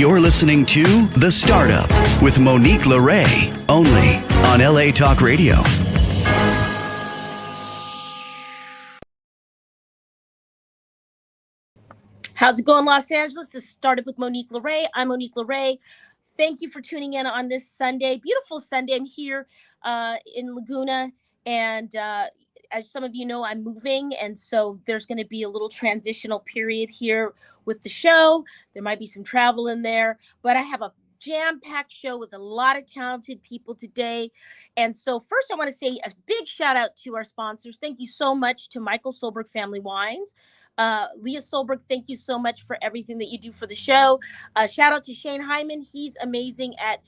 You're listening to The Startup with Monique Lore, only on LA Talk Radio. How's it going, Los Angeles? This started with Monique Lore. I'm Monique Lore. Thank you for tuning in on this Sunday. Beautiful Sunday. I'm here in Laguna, and as some of you know, I'm moving, and so there's going to be a little transitional period here with the show. There might be some travel in there, but I have a jam-packed show with a lot of talented people today. And so first I want to say a big shout out to our sponsors. Thank you so much to Michael Solberg Family Wines. Leah Solberg, thank you so much for everything that you do for the show. Shout out to Shane Hyman. He's amazing at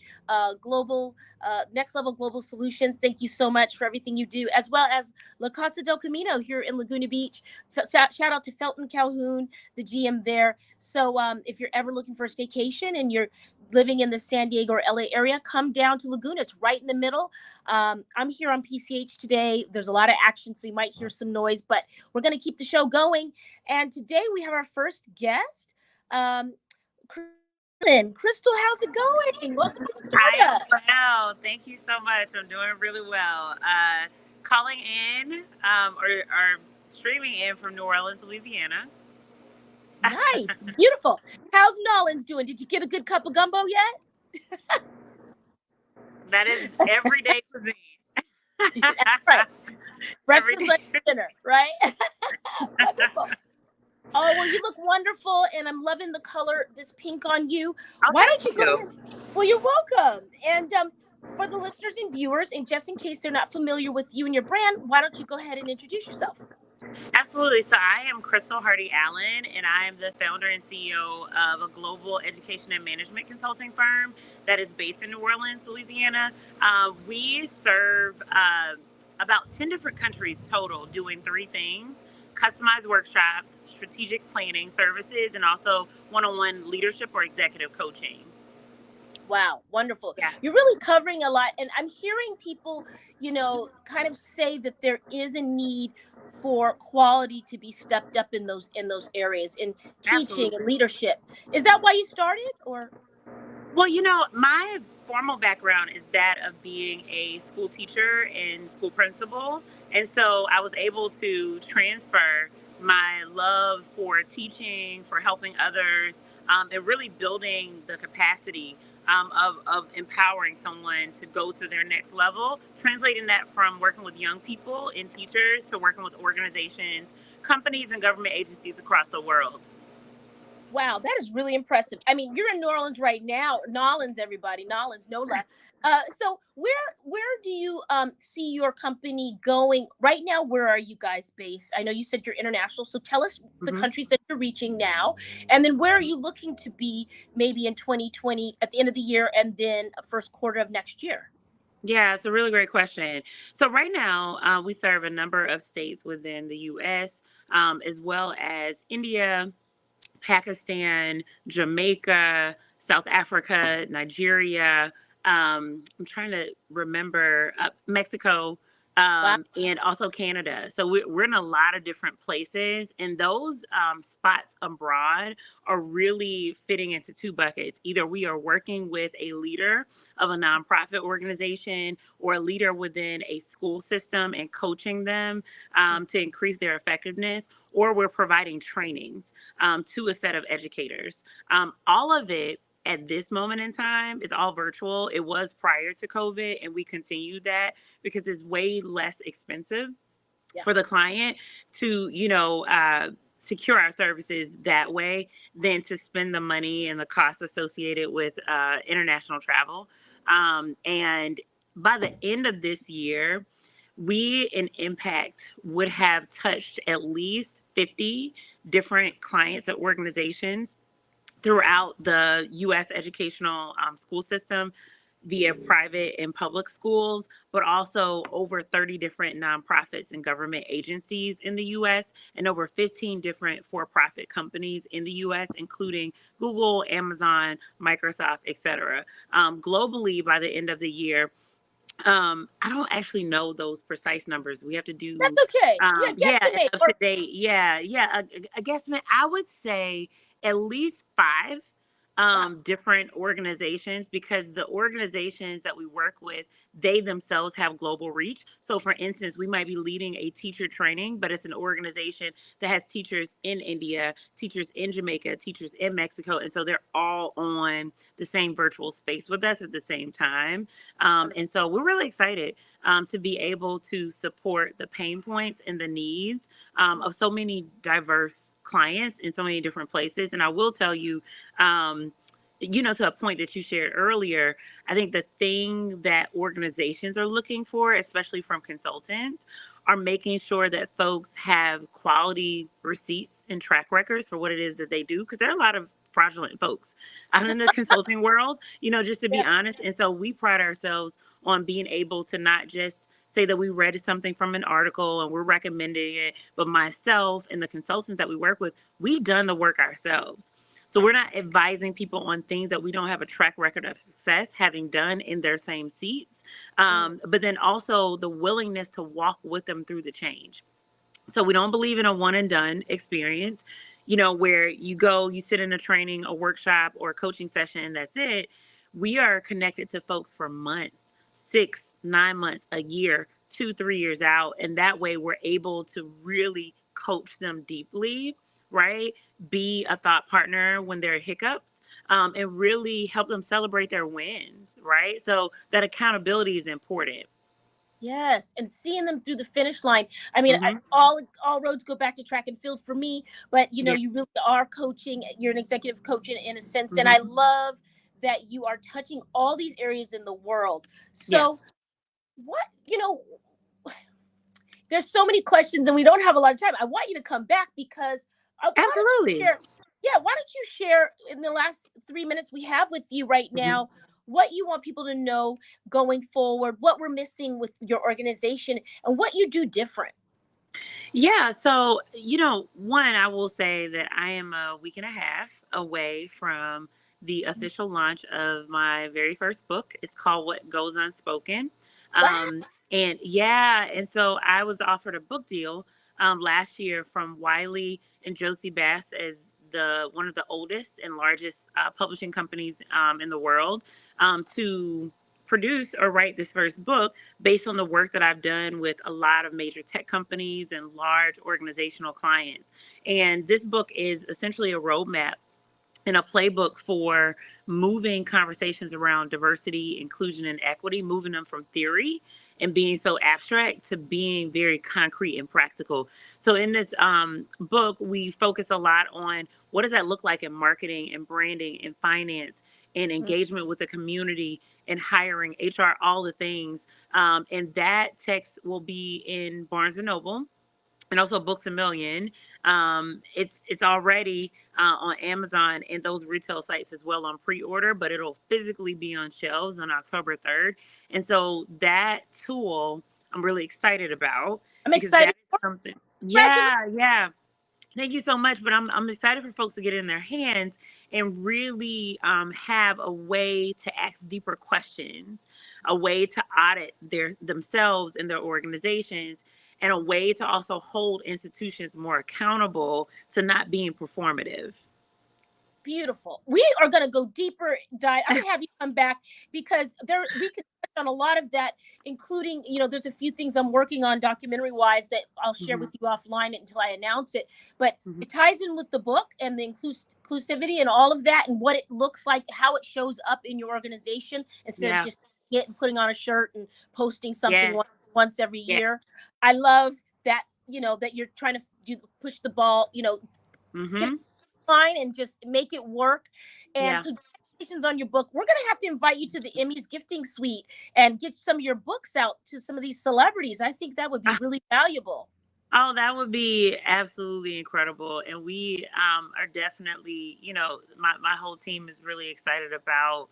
Next Level Global Solutions. Thank you so much for everything you do, as well as La Casa del Camino here in Laguna Beach. Shout out to Felton Calhoun, the GM there. So if you're ever looking for a staycation and you're living in the San Diego or LA area, come down to Laguna. It's right in the middle. I'm here on PCH today. There's a lot of action, so you might hear some noise, but we're going to keep the show going. And today we have our first guest, Crystal. How's it going? Welcome to the Startup. Wow, thank you so much. I'm doing really well. Calling in or streaming in from New Orleans, Louisiana. Nice, beautiful. How's Nolans doing? Did you get a good cup of gumbo yet? That is everyday cuisine. That's right. Breakfast, lunch, dinner, right? Wonderful. Oh, well, you look wonderful, and I'm loving the color, this pink on you. Why don't you go? Well, you're welcome. And for the listeners and viewers, and just in case they're not familiar with you and your brand, why don't you go ahead and introduce yourself? Absolutely. So I am Crystal Hardy Allen, and I am the founder and CEO of a global education and management consulting firm that is based in New Orleans, Louisiana. We serve about 10 different countries total, doing three things: customized workshops, strategic planning services, and also one-on-one leadership or executive coaching. Wow, wonderful. Yeah. You're really covering a lot. And I'm hearing people, kind of say that there is a need for quality to be stepped up in those areas, in teaching Absolutely. and leadership. Is that why you started, or? Well, my formal background is that of being a school teacher and school principal. And so I was able to transfer my love for teaching, for helping others, and really building the capacity of empowering someone to go to their next level, translating that from working with young people and teachers to working with organizations, companies, and government agencies across the world. Wow, that is really impressive. I mean, you're in New Orleans right now. Nolans, everybody. Nolans, NOLA. So where do you see your company going right now? Where are you guys based? I know you said you're international, so tell us the countries that you're reaching now, and then where are you looking to be maybe in 2020 at the end of the year, and then first quarter of next year? Yeah, it's a really great question. So right now, we serve a number of states within the U.S., as well as India, Pakistan, Jamaica, South Africa, Nigeria. I'm trying to remember Mexico, Wow. and also Canada. So we're in a lot of different places, and those spots abroad are really fitting into two buckets. Either we are working with a leader of a nonprofit organization or a leader within a school system and coaching them to increase their effectiveness, or we're providing trainings to a set of educators. All of it at this moment in time is all virtual. It was prior to COVID, and we continued that because it's way less expensive for the client to, secure our services that way than to spend the money and the costs associated with international travel. And by the end of this year, we in Impact would have touched at least 50 different clients and organizations throughout the U.S. educational school system via private and public schools, but also over 30 different nonprofits and government agencies in the U.S. and over 15 different for-profit companies in the U.S., including Google, Amazon, Microsoft, et cetera. Globally, by the end of the year, I don't actually know those precise numbers. We have to do. That's okay. Up to date. A guesstimate. I would say at least 5 different organizations, because the organizations that we work with, they themselves have global reach. So for instance, we might be leading a teacher training, but it's an organization that has teachers in India, teachers in Jamaica, teachers in Mexico. And so they're all on the same virtual space with us at the same time. And so we're really excited to be able to support the pain points and the needs of so many diverse clients in so many different places. And I will tell you, to a point that you shared earlier, I think the thing that organizations are looking for, especially from consultants, are making sure that folks have quality receipts and track records for what it is that they do. Because there are a lot of fraudulent folks out in the consulting world, just to be Yeah. honest. And so we pride ourselves on being able to not just say that we read something from an article and we're recommending it, but myself and the consultants that we work with, we've done the work ourselves. So we're not advising people on things that we don't have a track record of success having done in their same seats. But then also the willingness to walk with them through the change. So we don't believe in a one and done experience, where you go, you sit in a training, a workshop, or a coaching session, and that's it. We are connected to folks for months, 6, 9 months, a year, 2, 3 years out. And that way we're able to really coach them deeply, right? Be a thought partner when there are hiccups, and really help them celebrate their wins, right? So that accountability is important. Yes, and seeing them through the finish line. I mean, Mm-hmm. all roads go back to track and field for me, but Yeah. you really are coaching. You're an executive coach in a sense, and I Mm-hmm. love that you are touching all these areas in the world. Yeah. So, what there's so many questions, and we don't have a lot of time. I want you to come back because why don't you Absolutely. share? Yeah, why don't you share in the last 3 minutes we have with you right Mm-hmm. now what you want people to know going forward, what we're missing with your organization, and what you do different. Yeah. So, one, I will say that I am a week and a half away from the official launch of my very first book. It's called What Goes Unspoken. Wow. Um, and yeah, and so I was offered a book deal last year from Wiley and Josie Bass as the one of the oldest and largest publishing companies in the world, to produce or write this first book based on the work that I've done with a lot of major tech companies and large organizational clients. And this book is essentially a roadmap and a playbook for moving conversations around diversity, inclusion, and equity, moving them from theory and being so abstract to being very concrete and practical. So in this book, we focus a lot on what does that look like in marketing and branding and finance and engagement with the community and hiring, HR, all the things. And that text will be in Barnes and Noble and also Books a Million. It's already on Amazon and those retail sites as well on pre-order, but it'll physically be on shelves on October 3rd. And so that tool I'm really excited about I'm because excited. that is something. Congratulations. Yeah, yeah. Thank you so much. But I'm excited for folks to get it in their hands and really have a way to ask deeper questions, a way to audit themselves and their organizations, and a way to also hold institutions more accountable to not being performative. Beautiful. We are going to go deeper dive. I'm going to have you come back because there we can touch on a lot of that, including, there's a few things I'm working on documentary wise that I'll share Hmm. with you offline until I announce it. But Hmm. it ties in with the book and the inclusivity and all of that and what it looks like, how it shows up in your organization instead of Yeah. just putting on a shirt and posting something Yes. once every Yeah. year. I love that, that you're trying to push the ball, get Hmm. fine and just make it work. And Yeah. congratulations on your book. We're going to have to invite you to the Emmys gifting suite and get some of your books out to some of these celebrities. I think that would be really valuable. Oh, that would be absolutely incredible. And we are definitely, my whole team is really excited about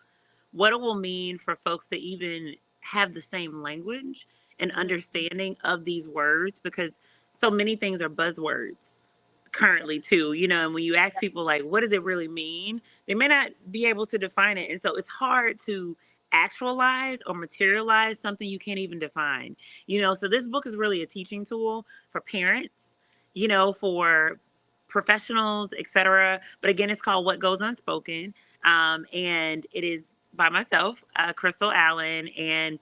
what it will mean for folks to even have the same language and Mm. understanding of these words, because so many things are buzzwords currently too, and when you ask people like what does it really mean, they may not be able to define it. And so it's hard to actualize or materialize something you can't even define. So this book is really a teaching tool for parents, for professionals, etc. But again, it's called What Goes Unspoken. And it is by myself, Crystal Allen, and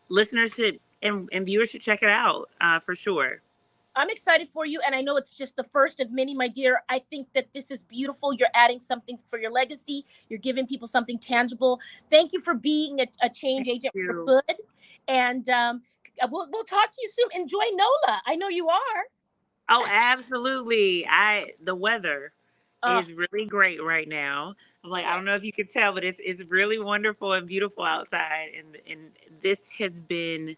listeners should and viewers should check it out for sure. I'm excited for you, and I know it's just the first of many, my dear. I think that this is beautiful. You're adding something for your legacy. You're giving people something tangible. Thank you for being a change agent for good. And we'll talk to you soon. Enjoy NOLA. I know you are. Oh, absolutely. The weather is really great right now. I'm like, I don't know if you can tell, but it's really wonderful and beautiful outside, and this has been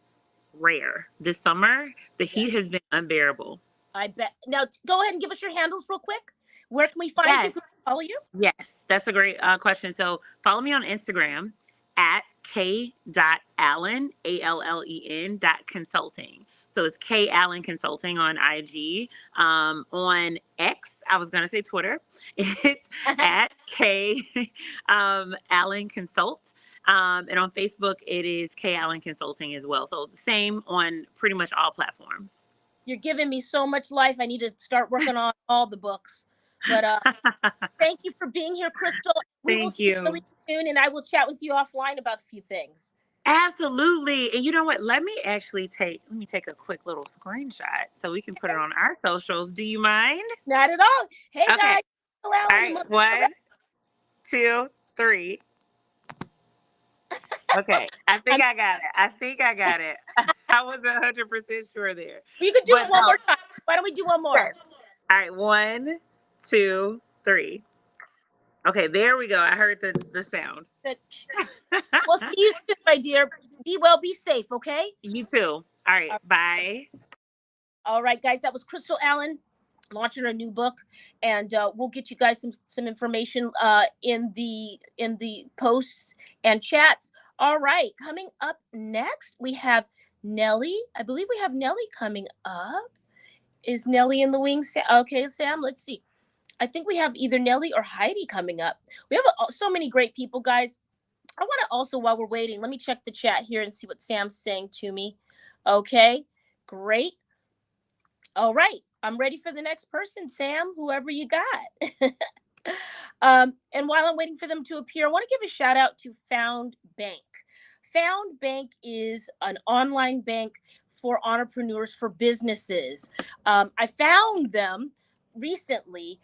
rare this summer. The heat has been unbearable. I bet. Now go ahead and give us your handles real quick. Where can we find you? Follow you? Yes, that's a great question. So follow me on Instagram at k.allen, ALLEN .consulting. So it's K Allen Consulting on IG. On X, I was gonna say Twitter. It's at K Allen Consult. And on Facebook, it is K Allen Consulting as well. So the same on pretty much all platforms. You're giving me so much life. I need to start working on all the books. But thank you for being here, Crystal. We will see you really soon, and I will chat with you offline about a few things. Absolutely. And you know what? Let me take a quick little screenshot so we can put it on our socials. Do you mind? Not at all. Hey, guys. All right. 1, 2, 3. Okay. I think I got it. I wasn't 100% sure there. You could do it one more time. Why don't we do one more? Sure. All right. 1, 2, 3. Okay, there we go. I heard the sound. We'll see you soon, my dear. Be well, be safe, okay? You too. All right, bye. All right, guys, that was Crystal Allen launching her new book, and we'll get you guys some information in the posts and chats. All right, coming up next, we have Nellie. I believe we have Nellie coming up. Is Nellie in the wings? Okay, Sam, let's see. I think we have either Nellie or Heidi coming up. We have so many great people, guys. I want to also, while we're waiting, let me check the chat here and see what Sam's saying to me. Okay, great. All right, I'm ready for the next person, Sam, whoever you got. And while I'm waiting for them to appear, I want to give a shout out to Found Bank. Found Bank is an online bank for entrepreneurs, for businesses. I found them recently,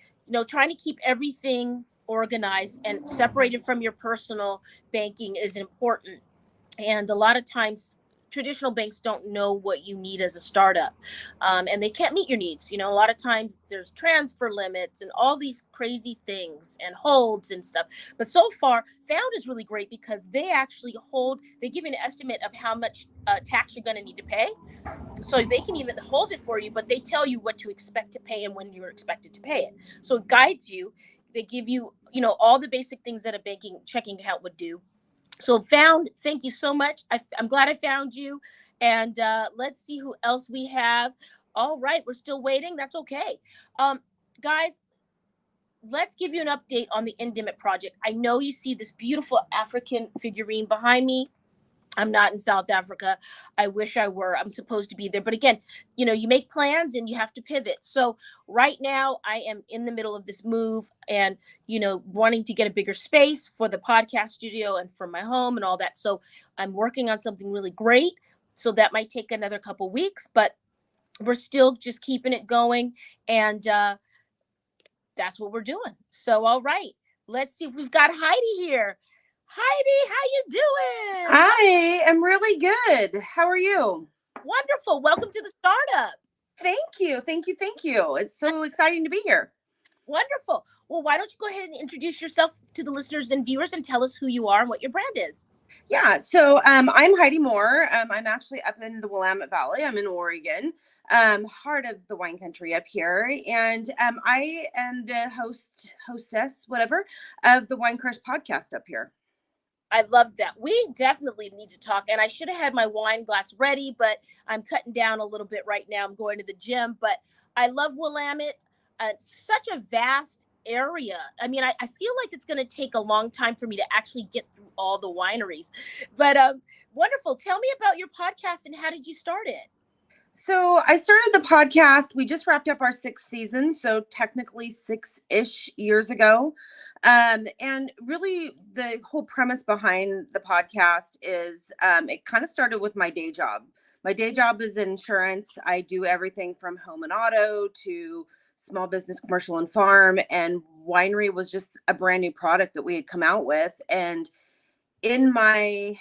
trying to keep everything organized and separated from your personal banking is important. And a lot of times, traditional banks don't know what you need as a startup, and they can't meet your needs. A lot of times there's transfer limits and all these crazy things and holds and stuff. But so far, Found is really great because they actually they give you an estimate of how much tax you're going to need to pay. So they can even hold it for you, but they tell you what to expect to pay and when you're expected to pay it. So it guides you. They give you, all the basic things that a checking account would do. So Found, thank you so much. I'm glad I found you. And let's see who else we have. All right, we're still waiting. That's okay. Guys, let's give you an update on the Endemic Project. I know you see this beautiful African figurine behind me. I'm not in South Africa. I wish I were. I'm supposed to be there. But again, you make plans and you have to pivot. So right now I am in the middle of this move and, wanting to get a bigger space for the podcast studio and for my home and all that. So I'm working on something really great. So that might take another couple weeks, but we're still just keeping it going. And that's what we're doing. So, all right, let's see if we've got Heidi here. Heidi, how you doing? I am really good. How are you? Wonderful. Welcome to the startup. Thank you. It's so exciting to be here. Wonderful. Well, why don't you go ahead and introduce yourself to the listeners and viewers and tell us who you are and what your brand is. Yeah. So I'm Heidi Moore. I'm actually up in the Willamette Valley. I'm in Oregon, heart of the wine country up here. And I am the hostess, whatever, of the Wine Crush podcast up here. I love that. We definitely need to talk. And I should have had my wine glass ready, but I'm cutting down a little bit right now. I'm going to the gym, but I love Willamette. It's such a vast area. I mean, I feel like it's going to take a long time for me to actually get through all the wineries, but wonderful. Tell me about your podcast and how did you start it? So I started the podcast. We just wrapped up our 6th season, so technically 6-ish years ago. And really, the whole premise behind the podcast is it kind of started with my day job. My day job is insurance. I do everything from home and auto to small business, commercial, and farm. And winery was just a brand new product that we had come out with. And in my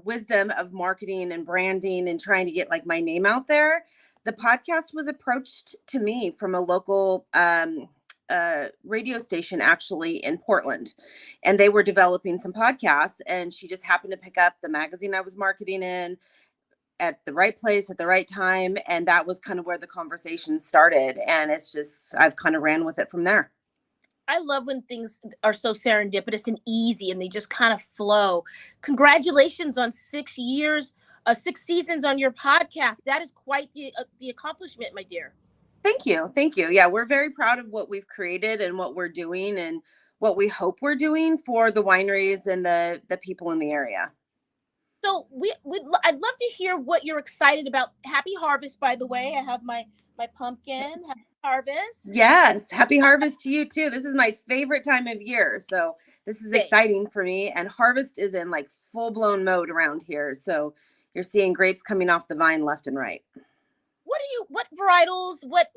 wisdom of marketing and branding and trying to get like my name out there, the podcast was approached to me from a local radio station actually in Portland, and they were developing some podcasts, and she just happened to pick up the magazine I was marketing in at the right place at the right time, and that was kind of where the conversation started, and it's just I've kind of ran with it from there. I love when things are so serendipitous and easy and they just kind of flow. Congratulations on 6 years, 6 seasons on your podcast. That is quite the accomplishment, my dear. Thank you. Thank you. Yeah, we're very proud of what we've created and what we're doing and what we hope we're doing for the wineries and the people in the area. So I'd love to hear what you're excited about. Happy harvest, by the way. I have my pumpkin. Happy harvest. Yes, happy harvest to you too. This is my favorite time of year, so this is exciting for me. And harvest is in like full-blown mode around here, so you're seeing grapes coming off the vine left and right. What varietals, what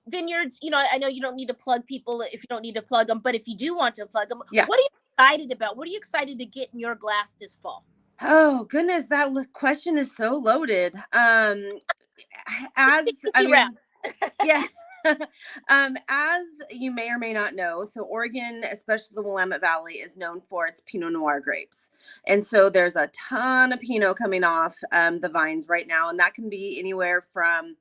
vineyards? I know you don't need to plug people if you don't need to plug them, but if you do want to plug them, yeah. What are you excited about? What are you excited to get in your glass this fall? Oh goodness, that question is so loaded. Yeah. As you may or may not know, so Oregon, especially the Willamette Valley, is known for its Pinot Noir grapes. And so there's a ton of Pinot coming off the vines right now. And that can be anywhere from,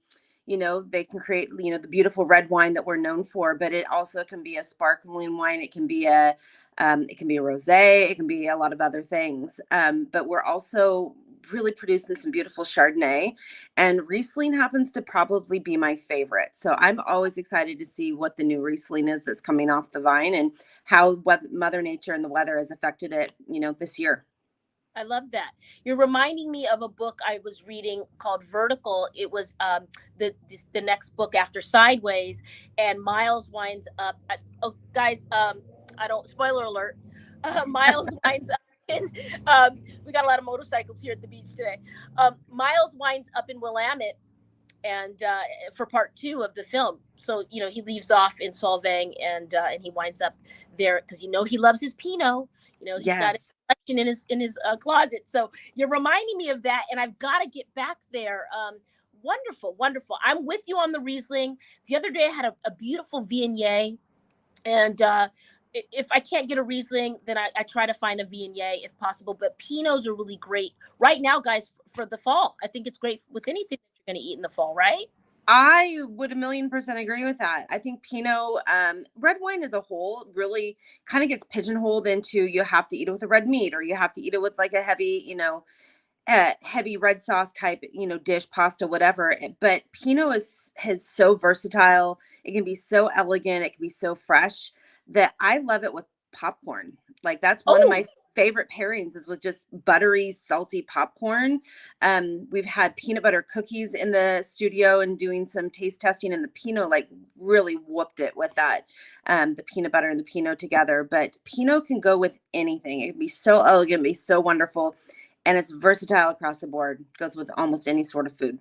they can create, the beautiful red wine that we're known for, but it also can be a sparkling wine. It can be a rosé. It can be a lot of other things. But we're also really producing some beautiful Chardonnay, and Riesling happens to probably be my favorite. So I'm always excited to see what the new Riesling is that's coming off the vine and how Mother Nature and the weather has affected it, this year. I love that. You're reminding me of a book I was reading called Vertical. It was the next book after Sideways, and Miles winds up. Guys, I don't. Spoiler alert. Miles winds up. We got a lot of motorcycles here at the beach today. Miles winds up in Willamette, and for part 2 of the film. So he leaves off in Solvang, and he winds up there because he loves his Pinot. He's got his collection in his closet. So you're reminding me of that, and I've got to get back there. Wonderful, wonderful. I'm with you on the Riesling. The other day I had a beautiful Viognier, and if I can't get a Riesling, then I try to find a Viognier if possible. But Pinots are really great right now, guys, for the fall. I think it's great with anything that you're going to eat in the fall, right? I would 1,000,000% agree with that. I think Pinot, red wine as a whole, really kind of gets pigeonholed into you have to eat it with a red meat, or you have to eat it with like a heavy, heavy red sauce type, dish, pasta, whatever. But Pinot is so versatile. It can be so elegant. It can be so fresh that I love it with popcorn. Like that's one of my favorite pairings is with just buttery, salty popcorn. We've had peanut butter cookies in the studio and doing some taste testing, and the Pinot like really whooped it with that, the peanut butter and the Pinot together. But Pinot can go with anything. It can be so elegant, be so wonderful. And it's versatile across the board. Goes with almost any sort of food.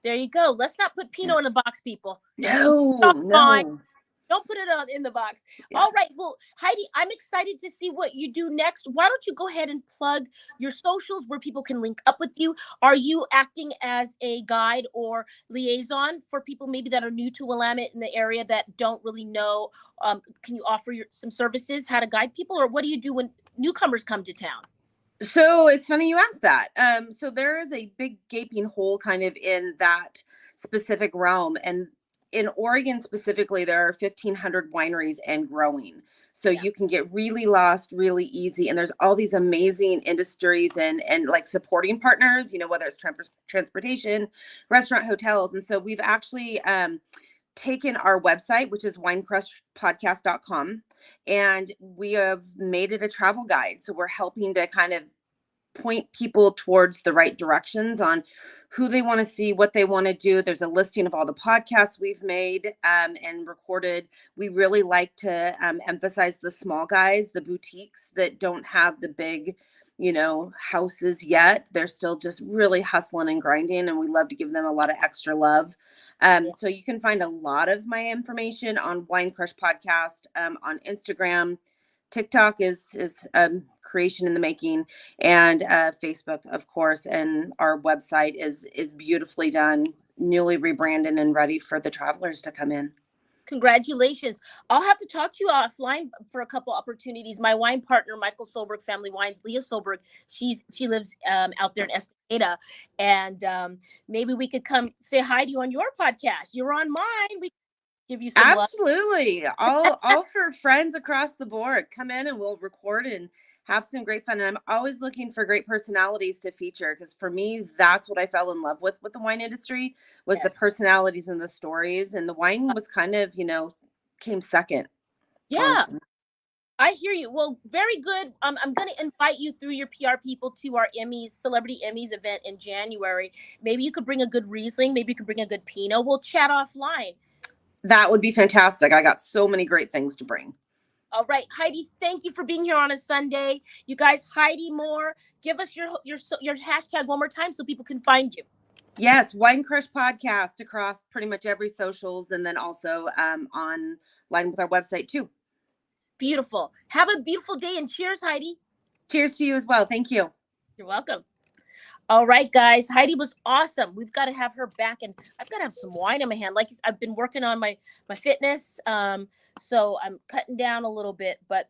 There you go. Let's not put Pinot in a box, people. No. Don't put it in the box. Yeah. All right. Well, Heidi, I'm excited to see what you do next. Why don't you go ahead and plug your socials where people can link up with you? Are you acting as a guide or liaison for people maybe that are new to Willamette in the area that don't really know? Can you offer some services, how to guide people, or what do you do when newcomers come to town? So it's funny you asked that. So there is a big gaping hole kind of in that specific realm. And in Oregon specifically, there are 1,500 wineries and growing. So you can get really lost really easy. And there's all these amazing industries and like supporting partners, whether it's transportation, restaurant, hotels. And so we've actually taken our website, which is winecrushpodcast.com, and we have made it a travel guide. So we're helping to kind of point people towards the right directions on who they want to see, what they want to do. There's a listing of all the podcasts we've made and recorded. We really like to emphasize the small guys, the boutiques that don't have the big, houses yet. They're still just really hustling and grinding, and we love to give them a lot of extra love. So you can find a lot of my information on Wine Crush Podcast on Instagram. TikTok is creation in the making, and Facebook, of course, and our website is beautifully done, newly rebranded and ready for the travelers to come in. Congratulations. I'll have to talk to you offline for a couple opportunities. My wine partner, Michael Solberg, Family Wines, Leah Solberg, she lives out there in Estacada, and maybe we could come say hi to you on your podcast. You're on mine. We give you some Absolutely. all for friends across the board. Come in and we'll record and have some great fun. And I'm always looking for great personalities to feature, because for me, that's what I fell in love with the wine industry, was the personalities and the stories, and the wine was kind of, came second. Yeah. Honestly. I hear you. Well, very good. I'm going to invite you through your PR people to our Emmys, Celebrity Emmys event in January. Maybe you could bring a good Riesling. Maybe you could bring a good Pinot. We'll chat offline. That would be fantastic. I got so many great things to bring. All right, Heidi, thank you for being here on a Sunday. You guys, Heidi Moore, give us your hashtag one more time so people can find you. Yes, Wine Crush Podcast across pretty much every socials, and then also online with our website too. Beautiful. Have a beautiful day, and cheers, Heidi. Cheers to you as well. Thank you. You're welcome. All right, guys. Heidi was awesome. We've got to have her back, and I've got to have some wine in my hand. Like, I've been working on my fitness, so I'm cutting down a little bit. But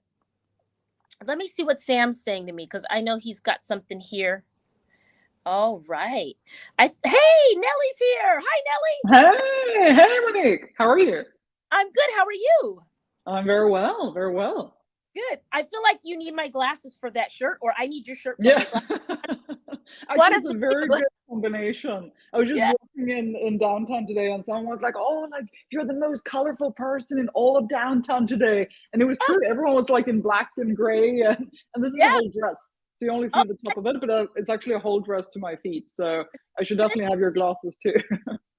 let me see what Sam's saying to me, because I know he's got something here. All right. Hey, Nellie's here. Hi, Nellie. Hey, Monique. How are you? I'm good. How are you? I'm very well. Very well. Good. I feel like you need my glasses for that shirt, or I need your shirt for my glasses. Actually, it's a very good combination. I was just walking in downtown today, and someone was like, "Oh, like you're the most colorful person in all of downtown today," and it was true. Everyone was like in black and gray, and this is a whole dress. So you only see the top of it, but it's actually a whole dress to my feet. So I should definitely have your glasses too.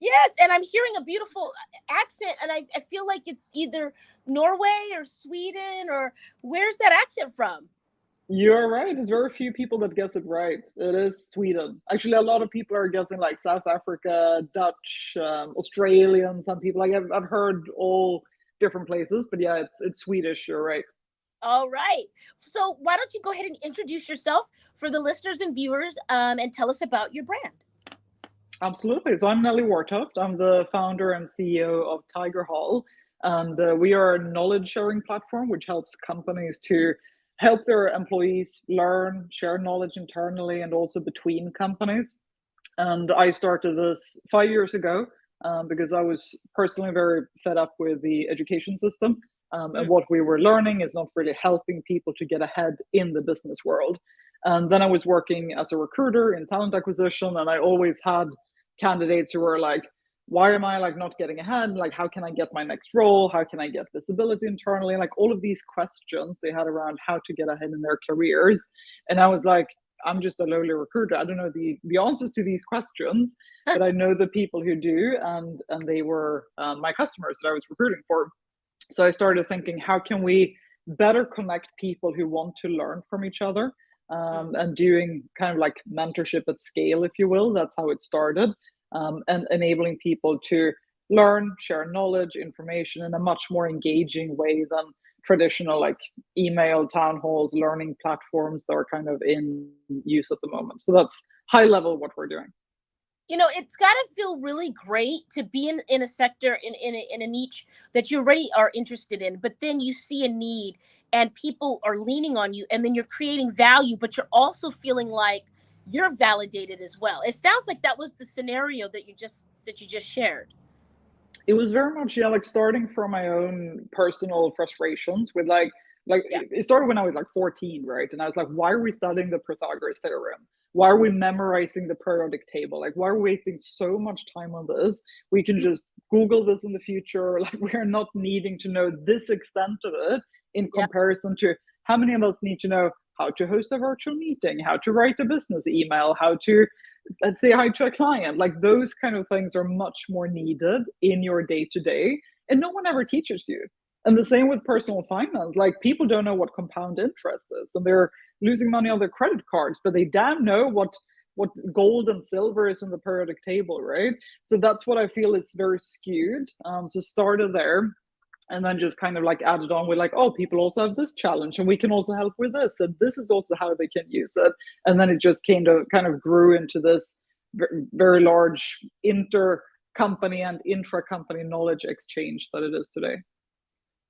Yes, and I'm hearing a beautiful accent, and I feel like it's either Norway or Sweden, or where's that accent from? You're right. There's very few people that guess it right. It is Sweden. Actually, a lot of people are guessing like South Africa, Dutch, Australian. Some people, like I've heard all different places, but yeah, it's Swedish. You're right. All right. So why don't you go ahead and introduce yourself for the listeners and viewers, and tell us about your brand. Absolutely. So I'm Nellie Wartoft. I'm the founder and CEO of Tiger Hall, and we are a knowledge sharing platform which helps companies to help their employees learn, share knowledge internally and also between companies. And I started this 5 years ago because I was personally very fed up with the education system. And what we were learning is not really helping people to get ahead in the business world. And then I was working as a recruiter in talent acquisition, and I always had candidates who were like, why am I like not getting ahead? Like, how can I get my next role? How can I get visibility internally? Like all of these questions they had around how to get ahead in their careers. And I was like, I'm just a lowly recruiter. I don't know the answers to these questions, but I know the people who do, and they were my customers that I was recruiting for. So I started thinking, how can we better connect people who want to learn from each other, and doing kind of like mentorship at scale, if you will. That's how it started, and enabling people to learn, share knowledge, information in a much more engaging way than traditional like email, town halls, learning platforms that are kind of in use at the moment. So that's high level what we're doing. You know, it's got to feel really great to be in a sector, in a niche that you already are interested in, but then you see a need and people are leaning on you, and then you're creating value, but you're also feeling like you're validated as well. It sounds like that was the scenario that you just shared. It was very much, yeah, like starting from my own personal frustrations with it started when I was like 14, right? And I was like, why are we studying the Pythagoras theorem? Why are we memorizing the periodic table? Like, why are we wasting so much time on this? We can just Google this in the future. Like, we're not needing to know this extent of it in comparison to how many of us need to know how to host a virtual meeting, how to write a business email, how to, let's say, hi to a client. Like those kind of things are much more needed in your day to day, and no one ever teaches you. And the same with personal finance. Like people don't know what compound interest is, and they're losing money on their credit cards, but they damn know what gold and silver is in the periodic table, right? So that's what I feel is very skewed. So started there, and then just kind of like added on with like, oh, people also have this challenge, and we can also help with this, and this is also how they can use it. And then it just kind of grew into this very large inter-company and intra-company knowledge exchange that it is today.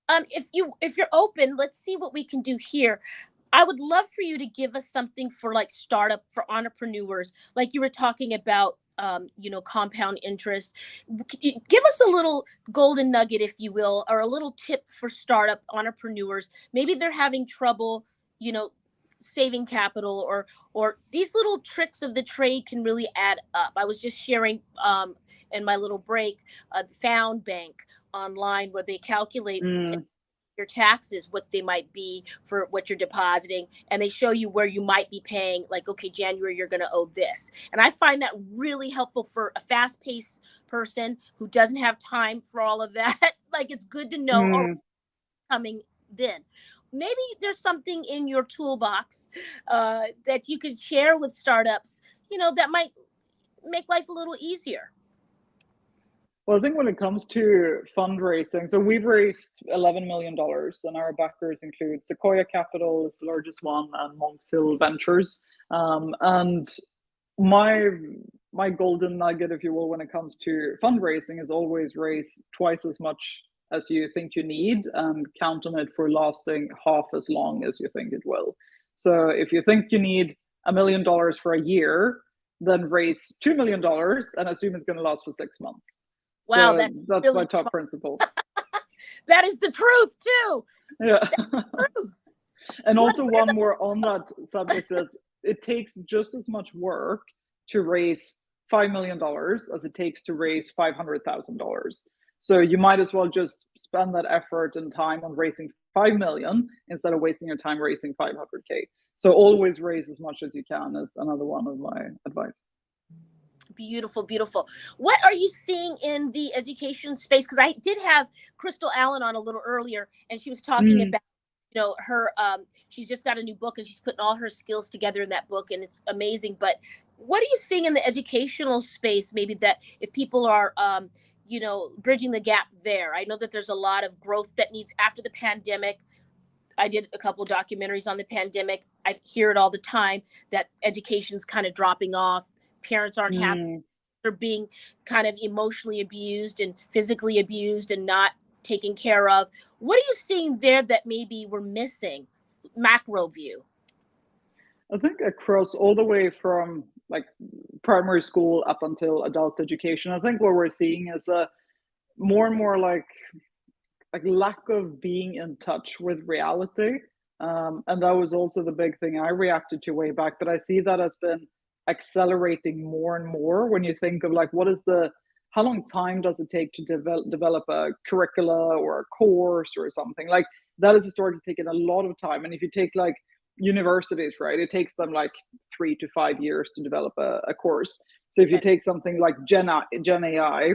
If you're open, let's see what we can do here. I would love for you to give us something for like startup, for entrepreneurs, like you were talking about, compound interest. Give us a little golden nugget, if you will, or a little tip for startup entrepreneurs. Maybe they're having trouble, saving capital, or these little tricks of the trade can really add up. I was just sharing in my little break, Found Bank online, where they calculate your taxes, what they might be for what you're depositing, and they show you where you might be paying, like, okay, January you're going to owe this. And I find that really helpful for a fast-paced person who doesn't have time for all of that. Like, it's good to know coming then. Maybe there's something in your toolbox that you could share with startups, that might make life a little easier. Well, I think when it comes to fundraising, so we've raised $11 million, and our backers include Sequoia Capital is the largest one, and Monks Hill Ventures. And my golden nugget, if you will, when it comes to fundraising, is always raise twice as much as you think you need, and count on it for lasting half as long as you think it will. So if you think you need $1 million for a year, then raise $2 million and assume it's going to last for 6 months. Wow, so that's really my top principle. That is the truth too. Yeah. Truth. And also one more on that subject is it takes just as much work to raise $5 million as it takes to raise $500,000. So you might as well just spend that effort and time on raising 5 million instead of wasting your time raising 500K. So always raise as much as you can is another one of my advice. Beautiful, beautiful. What are you seeing in the education space? Because I did have Crystal Allen on a little earlier, and she was talking about, her, she's just got a new book, and she's putting all her skills together in that book, and it's amazing. But what are you seeing in the educational space? Maybe that if people are, bridging the gap there. I know that there's a lot of growth that needs after the pandemic. I did a couple of documentaries on the pandemic. I hear it all the time that education's kind of dropping off. Parents aren't happy. They're being kind of emotionally abused and physically abused and not taken care of. What are you seeing there that maybe we're missing? Macro view. I think across all the way from like primary school up until adult education, I think what we're seeing is a more and more like lack of being in touch with reality. And that was also the big thing I reacted to way back. But I see that has been accelerating more and more when you think of like how long time does it take to develop a curricula or a course or something like that is historically taken a lot of time. And if you take like universities, right, it takes them like 3 to 5 years to develop a course. So if you take something like Gen AI,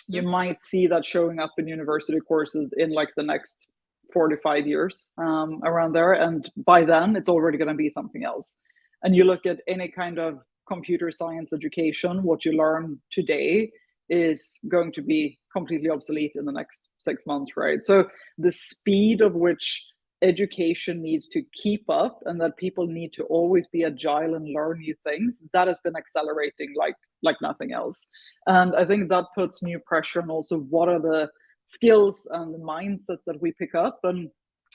you might see that showing up in university courses in like the next 4 to 5 years, around there, and by then it's already going to be something else. And you look at any kind of computer science education, what you learn today is going to be completely obsolete in the next 6 months, right? So the speed of which education needs to keep up and that people need to always be agile and learn new things, that has been accelerating like nothing else. And I think that puts new pressure on also what are the skills and the mindsets that we pick up. And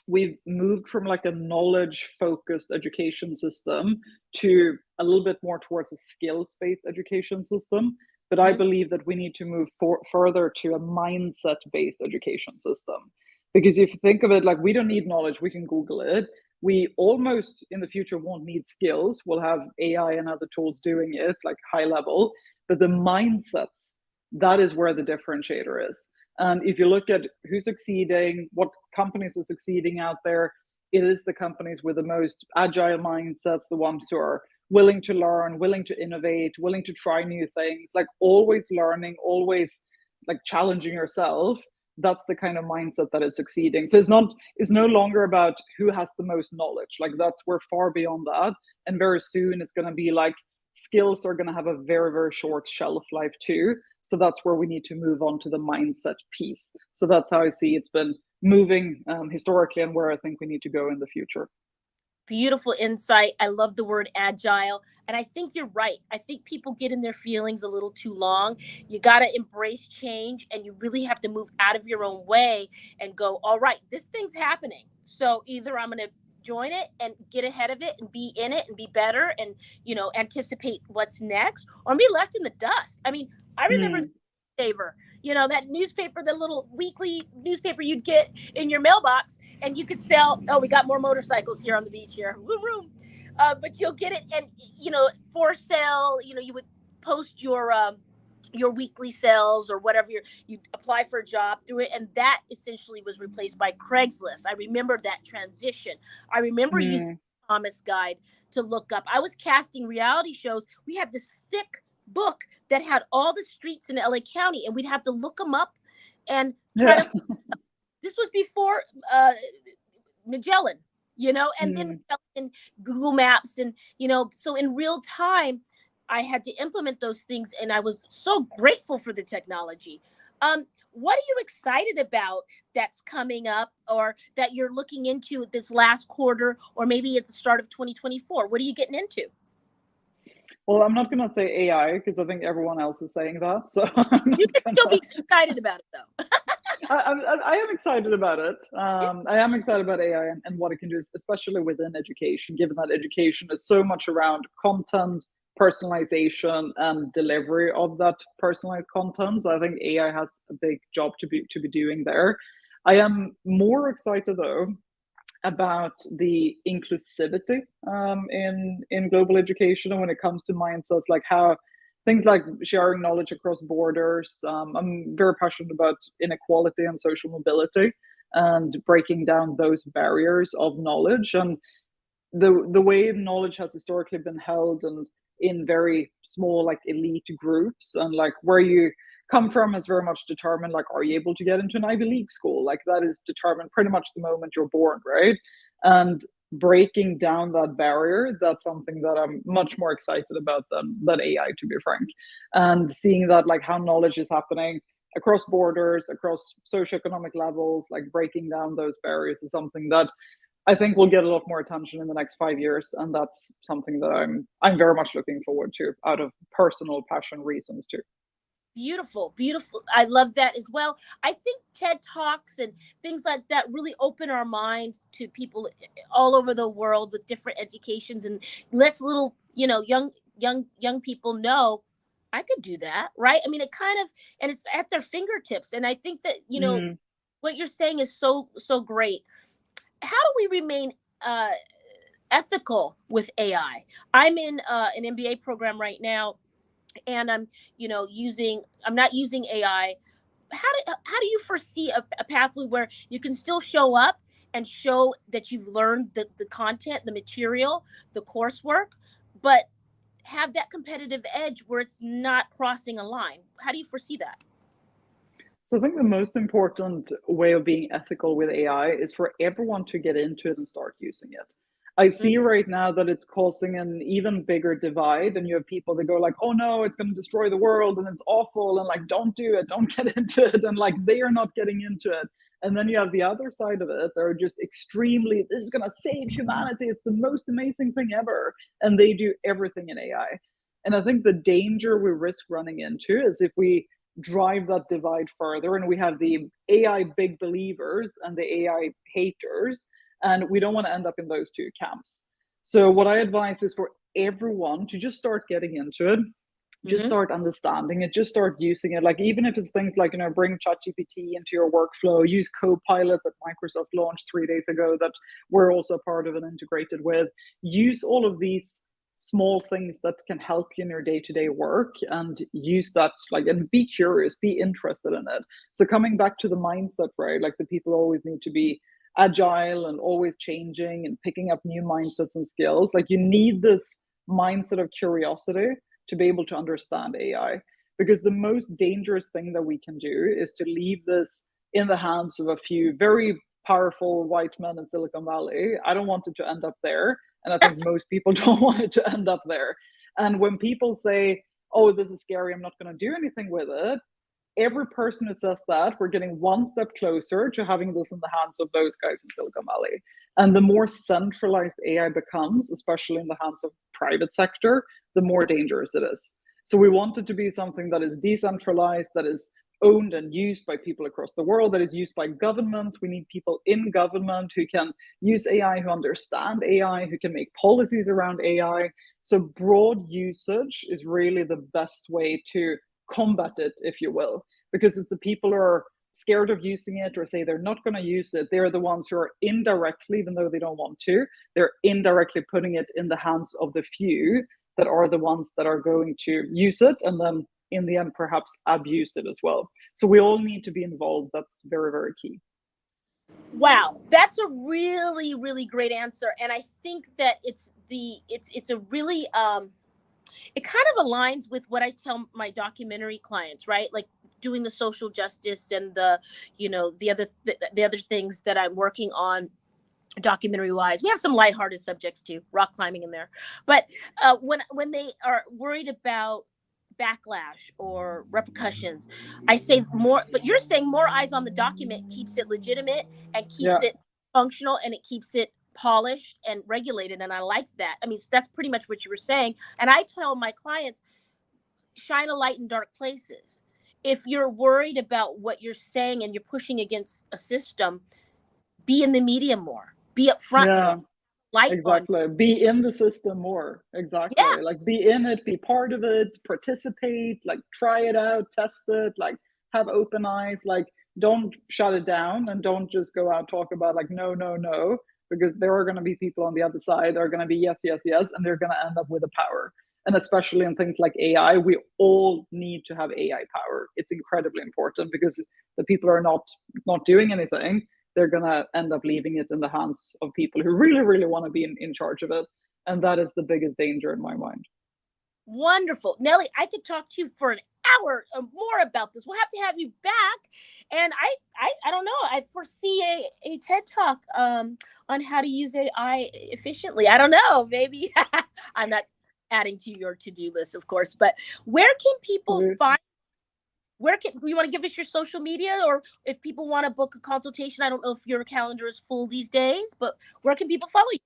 we've moved from like a knowledge focused education system to a little bit more towards a skills based education system. But I believe that we need to move further to a mindset based education system. Because if you think of it, like we don't need knowledge, we can Google it. We almost in the future won't need skills. We'll have AI and other tools doing it like high level, but the mindsets, that is where the differentiator is. And if you look at who's succeeding, what companies are succeeding out there, it is the companies with the most agile mindsets, the ones who are willing to learn, willing to innovate, willing to try new things, like always learning, always like challenging yourself. That's the kind of mindset that is succeeding. So it's no longer about who has the most knowledge. Like we're far beyond that. And very soon it's going to be like skills are going to have a very, very short shelf life too. So that's where we need to move on to the mindset piece. So that's how I see it's been moving historically, and where I think we need to go in the future. Beautiful insight. I love the word agile. And I think you're right. I think people get in their feelings a little too long. You got to embrace change, and you really have to move out of your own way and go, all right, this thing's happening. So either I'm going to join it and get ahead of it and be in it and be better and, anticipate what's next, or be left in the dust. I mean, I remember Saver, that newspaper, the little weekly newspaper you'd get in your mailbox, and you could sell, oh, we got more motorcycles here on the beach here. Woo-room. But you'll get it. And, for sale, you would post your weekly sales or whatever, you apply for a job through it. And that essentially was replaced by Craigslist. I remember that transition. I remember using Thomas Guide to look up. I was casting reality shows. We had this thick book that had all the streets in LA County, and we'd have to look them up and try to. This was before Magellan, and then in Google Maps, and so in real time, I had to implement those things, and I was so grateful for the technology. What are you excited about that's coming up, or that you're looking into this last quarter, or maybe at the start of 2024? What are you getting into? Well, I'm not going to say AI because I think everyone else is saying that. So you can still be excited about it, though. I am excited about it. I am excited about AI and what it can do, especially within education, given that education is so much around content, personalization, and delivery of that personalized content. So I think AI has a big job to be doing there. I am more excited, though, about the inclusivity in global education, and when it comes to mindsets, like how things like sharing knowledge across borders. I'm very passionate about inequality and social mobility and breaking down those barriers of knowledge, and the way knowledge has historically been held and in very small, like elite groups, and like where you come from is very much determined, like, are you able to get into an Ivy League school? Like that is determined pretty much the moment you're born, right? And breaking down that barrier, that's something that I'm much more excited about than AI, to be frank. And seeing that, like, how knowledge is happening across borders, across socioeconomic levels, like breaking down those barriers is something that I think will get a lot more attention in the next 5 years. And that's something that I'm very much looking forward to, out of personal passion reasons too. Beautiful, beautiful. I love that as well. I think TED Talks and things like that really open our minds to people all over the world with different educations, and lets little, young people know I could do that, right? I mean, and it's at their fingertips. And I think that, what you're saying is so great. How do we remain ethical with AI? I'm in an MBA program right now, and I'm not using AI. How do you foresee a pathway where you can still show up and show that you've learned the content, the material, the coursework, but have that competitive edge where it's not crossing a line? How do you foresee that? So I think the most important way of being ethical with AI is for everyone to get into it and start using it. I see right now that it's causing an even bigger divide, and you have people that go like, oh no, it's going to destroy the world and it's awful, and like, don't do it, don't get into it, and like they are not getting into it. And then you have the other side of it, they're just extremely, this is going to save humanity, it's the most amazing thing ever, and they do everything in AI. And I think the danger we risk running into is if we drive that divide further and we have the AI big believers and the AI haters, and we don't want to end up in those two camps. So what I advise is for everyone to just start getting into it, just start understanding it, just start using it. Like, even if it's things like, bring ChatGPT into your workflow, use Copilot that Microsoft launched 3 days ago that we're also part of and integrated with. Use all of these small things that can help you in your day-to-day work, and use that, like, and be curious, be interested in it. So coming back to the mindset, right? Like, the people always need to be agile and always changing and picking up new mindsets and skills. Like, you need this mindset of curiosity to be able to understand AI, because the most dangerous thing that we can do is to leave this in the hands of a few very powerful white men in Silicon Valley. I don't want it to end up there, and I think most people don't want it to end up there. And when people say, oh, this is scary, I'm not going to do anything with it, every person who says that, we're getting one step closer to having this in the hands of those guys in Silicon Valley. And the more centralized AI becomes, especially in the hands of private sector, the more dangerous it is. So we want it to be something that is decentralized, that is owned and used by people across the world, that is used by governments. We need people in government who can use AI, who understand AI, who can make policies around AI. So broad usage is really the best way to combat it, if you will, because it's the people who are scared of using it or say they're not going to use it, they're the ones who are indirectly, even though they don't want to, they're indirectly putting it in the hands of the few that are the ones that are going to use it and then in the end perhaps abuse it as well. So we all need to be involved. That's very, very key. Wow, that's a really, really great answer. And I think that it's a really it kind of aligns with what I tell my documentary clients, right? Like doing the social justice and the, you know, the other things that I'm working on documentary wise. We have some lighthearted subjects too, rock climbing in there. But when they are worried about backlash or repercussions, I say more, but you're saying more eyes on the document keeps it legitimate and keeps it functional, and it keeps it polished and regulated. And I like that. I mean, that's pretty much what you were saying. And I tell my clients, shine a light in dark places. If you're worried about what you're saying and you're pushing against a system, be in the media more, be upfront more. Light exactly on. Be in the system more. Exactly. Yeah. Like, be in it, be part of it, participate, like try it out, test it, like have open eyes, like don't shut it down, and don't just go out talk about like no, because there are going to be people on the other side that are going to be yes, and they're going to end up with the power. And especially in things like AI, we all need to have AI power. It's incredibly important, because the people are not doing anything, they're going to end up leaving it in the hands of people who really, really want to be in charge of it. And that is the biggest danger in my mind. Wonderful. Nellie, I could talk to you for an hour or more about this. We'll have to have you back. And I don't know. I foresee a TED Talk on how to use AI efficiently. I don't know. Maybe I'm not adding to your to-do list, of course. But where can people find? Where can you want to give us your social media, or if people want to book a consultation? I don't know if your calendar is full these days, but where can people follow you?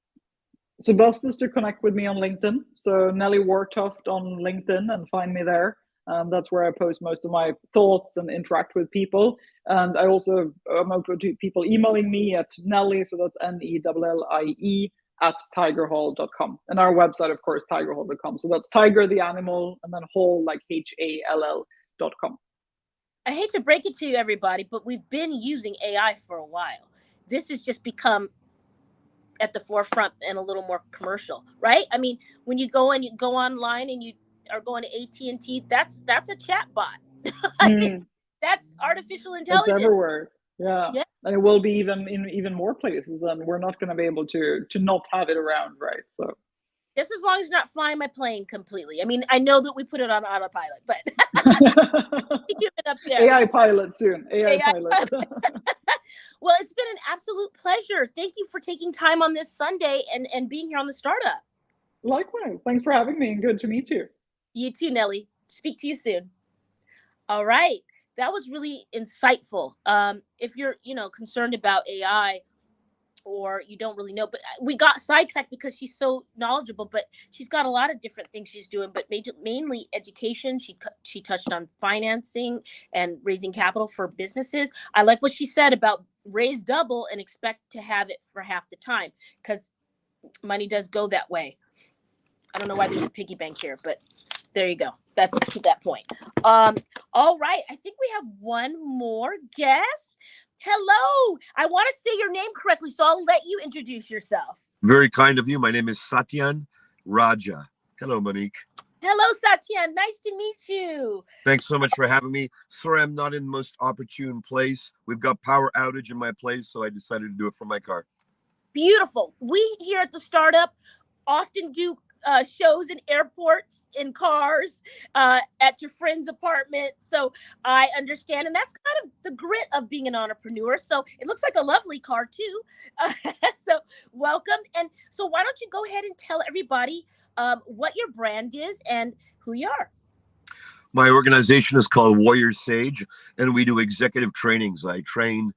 So best is to connect with me on LinkedIn. So Nellie Wartoft on LinkedIn, and find me there. That's where I post most of my thoughts and interact with people. And I also am open to people emailing me at Nellie, so that's NELLIE @tigerhall.com. And our website, of course, tigerhall.com. So that's tiger the animal, and then hall like HALL.com. I hate to break it to you, everybody, but we've been using AI for a while. This has just become at the forefront and a little more commercial, right? I mean, when you go online and you are going to AT&T, that's a chat bot. That's artificial intelligence. It's everywhere. Yeah. And it will be even more places, and we're not going to be able to not have it around, right? So just as long as you're not flying my plane completely. I mean, I know that we put it on autopilot, but keep it up there. AI pilot soon. AI pilot. Well, it's been an absolute pleasure. Thank you for taking time on this Sunday and being here on the startup. Likewise. Thanks for having me, and good to meet you. You too, Nellie. Speak to you soon. All right. That was really insightful. If you're, concerned about AI, or you don't really know, but we got sidetracked because she's so knowledgeable, but she's got a lot of different things she's doing, but mainly education. She touched on financing and raising capital for businesses. I like what she said about raise double and expect to have it for half the time, because money does go that way. I don't know why there's a piggy bank here, but there you go. That's that point. All right. I think we have one more guest. Hello. I want to say your name correctly, so I'll let you introduce yourself. Very kind of you. My name is Satyan Raja. Hello, Monique. Hello, Satya. Nice to meet you. Thanks so much for having me. Sorry, I'm not in the most opportune place. We've got power outage in my place, so I decided to do it from my car. Beautiful. We here at the Startup often do shows in airports, in cars, at your friend's apartment. So I understand. And that's kind of the grit of being an entrepreneur. So it looks like a lovely car, too. So welcome. And so why don't you go ahead and tell everybody what your brand is and who you are? My organization is called Warrior Sage, and we do executive trainings. I train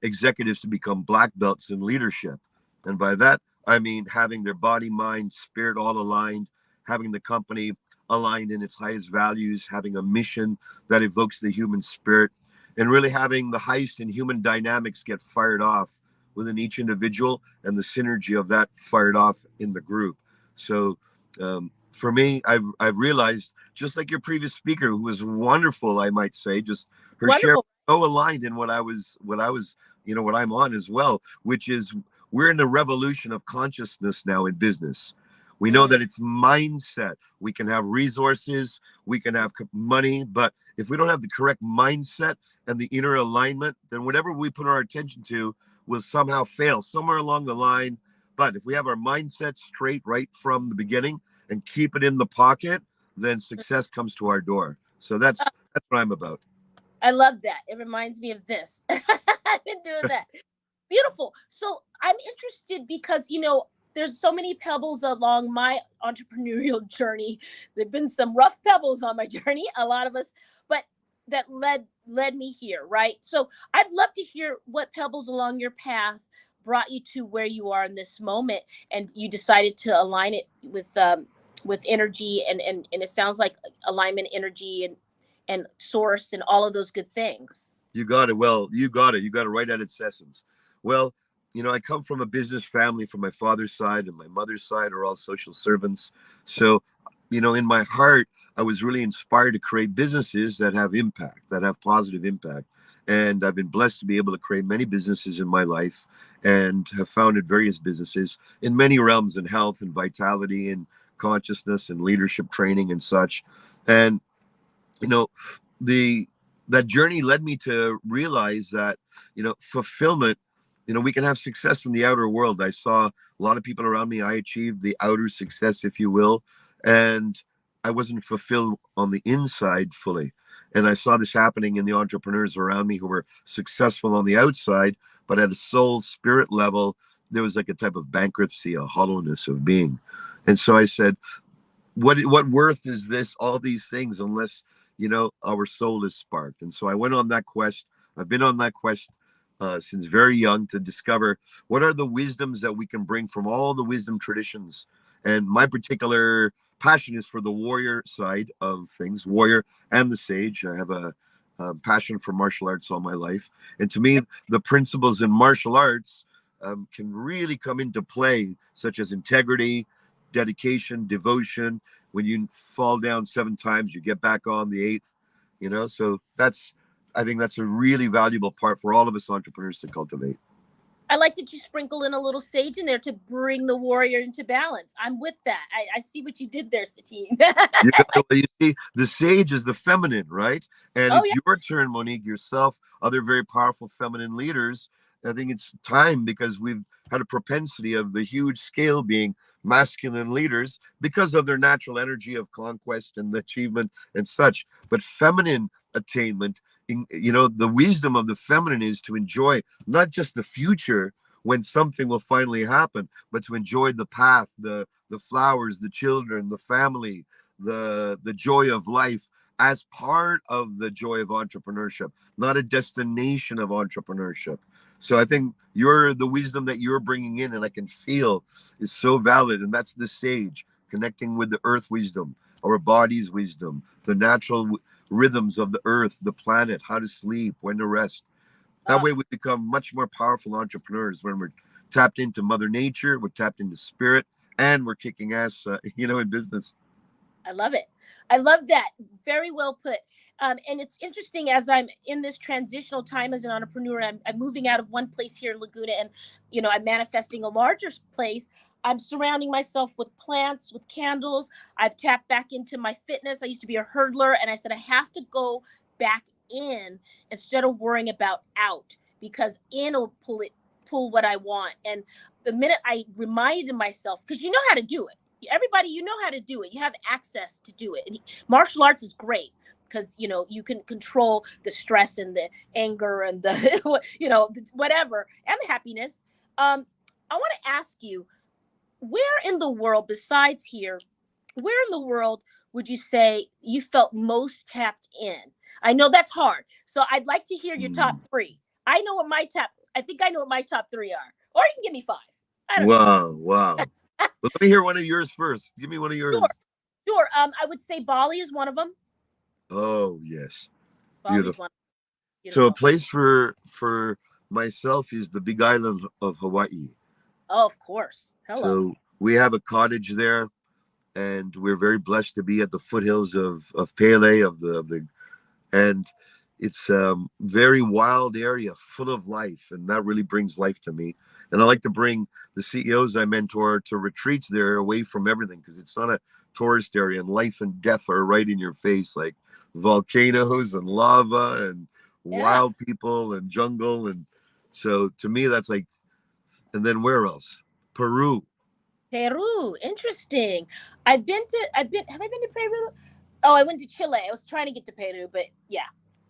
executives to become black belts in leadership. And by that, I mean having their body, mind, spirit all aligned, having the company aligned in its highest values, having a mission that evokes the human spirit, and really having the highest in human dynamics get fired off within each individual and the synergy of that fired off in the group. So for me, I've realized, just like your previous speaker, who was wonderful, I might say, just her share Wonderful. so aligned in what I'm on as well, which is we're in the revolution of consciousness now in business. We know that it's mindset. We can have resources, we can have money, but if we don't have the correct mindset and the inner alignment, then whatever we put our attention to will somehow fail somewhere along the line. But if we have our mindset straight right from the beginning and keep it in the pocket, then success comes to our door. So that's what I'm about. I love that. It reminds me of this. I've been doing that. Beautiful. So I'm interested because, there's so many pebbles along my entrepreneurial journey. There've been some rough pebbles on my journey, a lot of us, but that led me here, right? So I'd love to hear what pebbles along your path brought you to where you are in this moment, and you decided to align it with energy, and it sounds like alignment, energy, and source, and all of those good things. You got it. Well, you got it. You got it right at its essence. Well, I come from a business family from my father's side, and my mother's side are all social servants. So, in my heart, I was really inspired to create businesses that have impact, that have positive impact. And I've been blessed to be able to create many businesses in my life and have founded various businesses in many realms in health and vitality and consciousness and leadership training and such. And, that journey led me to realize that, fulfillment, we can have success in the outer world. I saw a lot of people around me. I achieved the outer success, if you will, and I wasn't fulfilled on the inside fully. And I saw this happening in the entrepreneurs around me who were successful on the outside, but at a soul spirit level, there was like a type of bankruptcy, a hollowness of being. And so I said, what worth is this, all these things, unless our soul is sparked? And so I went on that quest. I've been on that quest since very young to discover what are the wisdoms that we can bring from all the wisdom traditions. And my particular passion is for the warrior side of things, warrior and the sage. I have a passion for martial arts all my life. And to me, the principles in martial arts can really come into play, such as integrity, dedication, devotion. When you fall down 7 times, you get back on the 8th, so I think that's a really valuable part for all of us entrepreneurs to cultivate. I like that you sprinkle in a little sage in there to bring the warrior into balance. I'm with that. I see what you did there, Satine. You see, the sage is the feminine, right? And it's your turn, Monique, yourself, other very powerful feminine leaders. I think it's time, because we've had a propensity of the huge scale being masculine leaders because of their natural energy of conquest and achievement and such. But feminine attainment, the wisdom of the feminine is to enjoy not just the future when something will finally happen, but to enjoy the path, the flowers, the children, the family, the joy of life as part of the joy of entrepreneurship, not a destination of entrepreneurship. So I think the wisdom that you're bringing in, and I can feel, is so valid. And that's the sage, connecting with the earth wisdom, our body's wisdom, the natural rhythms of the earth, the planet, how to sleep, when to rest. That way we become much more powerful entrepreneurs when we're tapped into Mother Nature, we're tapped into spirit, and we're kicking ass, in business. I love it. I love that. Very well put. And it's interesting, as I'm in this transitional time as an entrepreneur, I'm moving out of one place here in Laguna, and I'm manifesting a larger place. I'm surrounding myself with plants, with candles. I've tapped back into my fitness. I used to be a hurdler, and I said I have to go back in instead of worrying about out, because in will pull what I want. And the minute I reminded myself, because you know how to do it. Everybody, you know how to do it. You have access to do it. And martial arts is great because you can control the stress and the anger and the whatever, and the happiness. I want to ask you, where in the world besides here, where in the world would you say you felt most tapped in? I know that's hard, so I'd like to hear your top three. I think I know what my top three are, or you can give me five. I don't know. Wow. Well, let me hear one of yours first. Give me one of yours. Sure. I would say Bali is one of them. Oh, yes. Bali's Beautiful. one. So Beautiful. a place for myself is the big island of Hawaii. Oh, of course. Hello. So we have a cottage there, and we're very blessed to be at the foothills of Pele, and it's very wild area full of life, and that really brings life to me. And I like to bring the CEOs I mentor to retreats there, away from everything, because it's not a tourist area, and life and death are right in your face, like volcanoes and lava and wild people and jungle. And so to me that's like, and then where else? Peru. Interesting. Have I been to Peru? Oh, I went to Chile. I was trying to get to Peru, but yeah.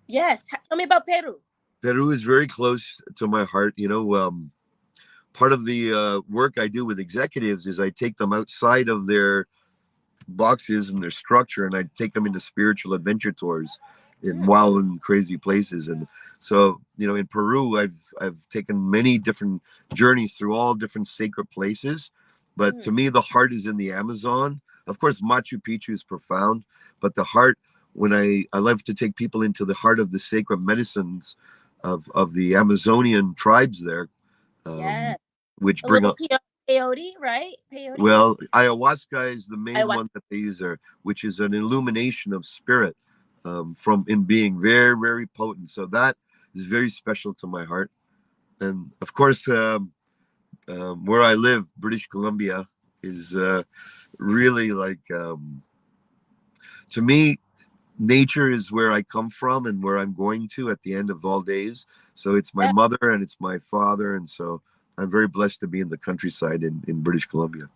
Yes. Tell me about Peru. Peru is very close to my heart. Part of the work I do with executives is I take them outside of their boxes and their structure, and I take them into spiritual adventure tours in wild and crazy places. And so, in Peru, I've taken many different journeys through all different sacred places. But to me, the heart is in the Amazon. Of course, Machu Picchu is profound, but the heart, when I love to take people into the heart of the sacred medicines of the Amazonian tribes there, which bring up peyote, right? Peyote? Well, ayahuasca is the main one that they use there, which is an illumination of spirit, from in being very, very potent. So that is very special to my heart. And of course, where I live, British Columbia, is really like, to me, nature is where I come from and where I'm going to at the end of all days. So it's my mother and it's my father. And so I'm very blessed to be in the countryside in British Columbia.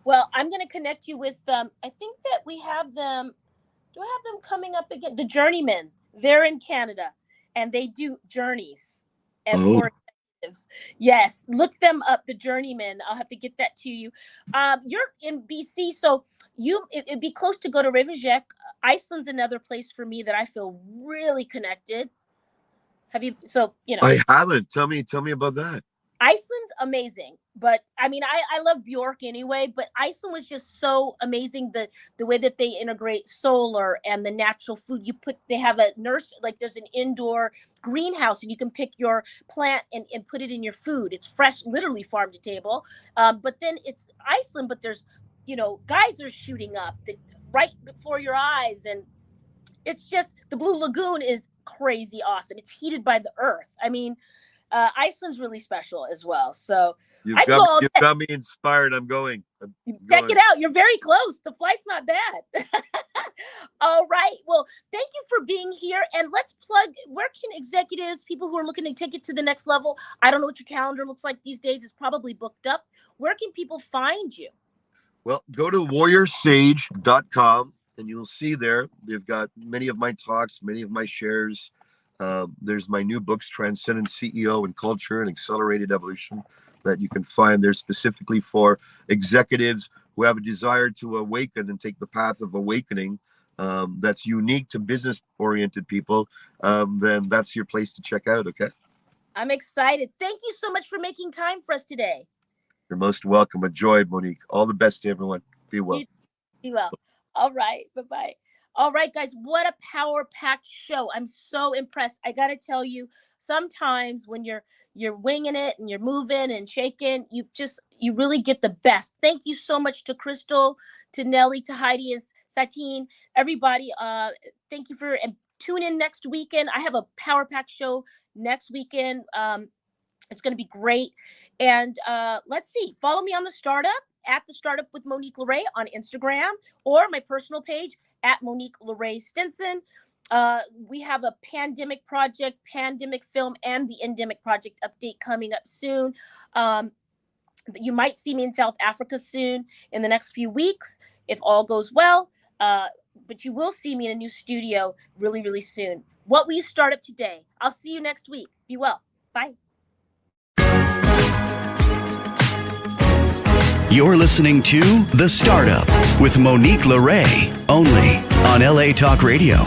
Well, I'm going to connect you with, I think that we have them. Do I have them coming up again? The Journeymen. They're in Canada, and they do journeys and for executives. Yes, look them up. The Journeymen. I'll have to get that to you. You're in BC, so it'd be close to go to Rivajek. Iceland's another place for me that I feel really connected. Have you? So I haven't. Tell me about that. Iceland's amazing, but I mean, I love Bjork anyway, but Iceland was just so amazing. The way that they integrate solar and the natural food they have a like there's an indoor greenhouse and you can pick your plant and put it in your food. It's fresh, literally farm to table. But then it's Iceland, but there's, geysers shooting up right before your eyes. And it's just, the Blue Lagoon is crazy awesome. It's heated by the earth. I mean, Iceland's really special as well. So you've got me inspired. I'm going. Check it out. You're very close. The flight's not bad. All right. Well, thank you for being here. And let's plug, where can executives, people who are looking to take it to the next level, I don't know what your calendar looks like these days. It's probably booked up. Where can people find you? Well, go to warriorsage.com and you'll see there, they've got many of my talks, many of my shares. There's my new books, Transcendent CEO and Culture and Accelerated Evolution, that you can find there specifically for executives who have a desire to awaken and take the path of awakening, that's unique to business-oriented people. Then that's your place to check out, okay? I'm excited. Thank you so much for making time for us today. You're most welcome. A joy, Monique. All the best to everyone. Be well. Be well. All right. Bye-bye. All right, guys, what a power-packed show. I'm so impressed. I got to tell you, sometimes when you're winging it and you're moving and shaking, you really get the best. Thank you so much to Crystal, to Nelly, to Heidi, and Satine, everybody. Thank you and tune in next weekend. I have a power-packed show next weekend. It's going to be great. And let's see, follow me on the startup at the startup with Monique Lore on Instagram, or my personal page at Monique Lore Stinson. We have a pandemic project, pandemic film, and the endemic project update coming up soon. You might see me in South Africa soon in the next few weeks, if all goes well. But you will see me in a new studio really, really soon. What will you start up today? I'll see you next week. Be well. Bye. You're listening to The Startup with Monique Lore, only on LA Talk Radio.